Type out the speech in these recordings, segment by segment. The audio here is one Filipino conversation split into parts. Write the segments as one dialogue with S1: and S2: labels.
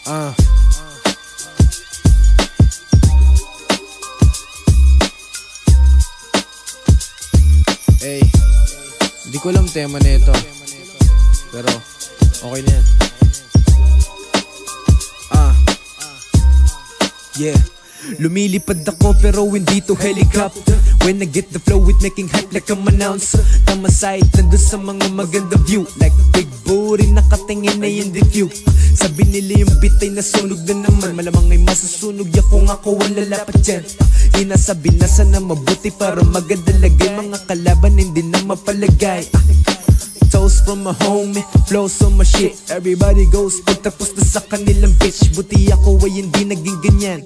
S1: Ah. Hey, hindi ko alam tema nito, pero okay na yan.
S2: Yeah, lumilipad ako pero hindi to helicopter. When I get the flow with making hype like I'm announcer. Tama side, nandun sa mga maganda view. Like big booty, nakatingin na yung view. Sabi nila yung beat ay nasunog na naman. Malamang ay masusunog ya kung ako wala lapat dyan. Inasabi na sana mabuti para maganda lagay. Mga kalaban hindi na mapalagay. Toast from my homie, flows on my shit. Everybody goes pagtapos na sa kanilang bitch. Buti ako ay hindi naging ganyan.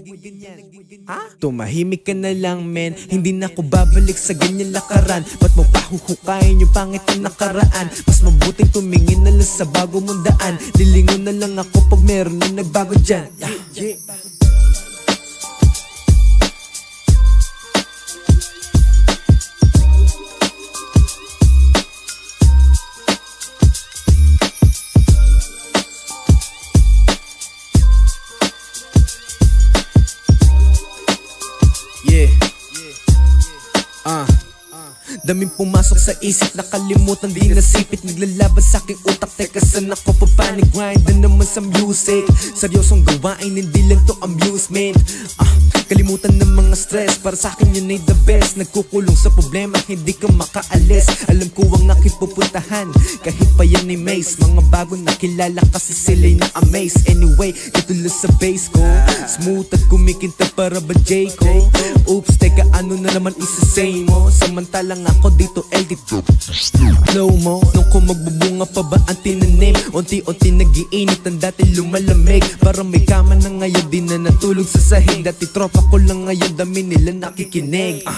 S2: Tumahimik ka na lang men, hindi na ako babalik sa ganyan lakaran. Ba't mo pahuhukayin yung pangit na nakaraan? Mas mabuting tumingin na lang sa bago mong daan. Lilingon na lang ako pag meron na nagbago dyan. Daming pumasok sa isip, nakalimutan di nasipit. Naglalaban sa aking utak, teka saan ako papanig? Grind na naman sa music. Seryosong gawain, hindi lang to amusement. Kalimutan ng mga stress, para sa akin yun ay the best. Nagkukulong sa problema, hindi ka makaalis. Alam ko ang aking pupuntahan, kahit pa yan ay maze. Mga bago nakilala kasi sila'y na-amaze. Anyway, ito lang sa base ko, smooth at kumikinta para ba J ko? Oops, teka ano na naman isa-say mo? Samantalang ako dito LT flow mo, nung kung magbubunga pa ba ang tinanim? Unti-unti nag-iinit ang dati lumalamig. Parang may kama na ngayon, di na natulog sa sahig. Dati tropa ko lang ngayon, dami nila nakikinig.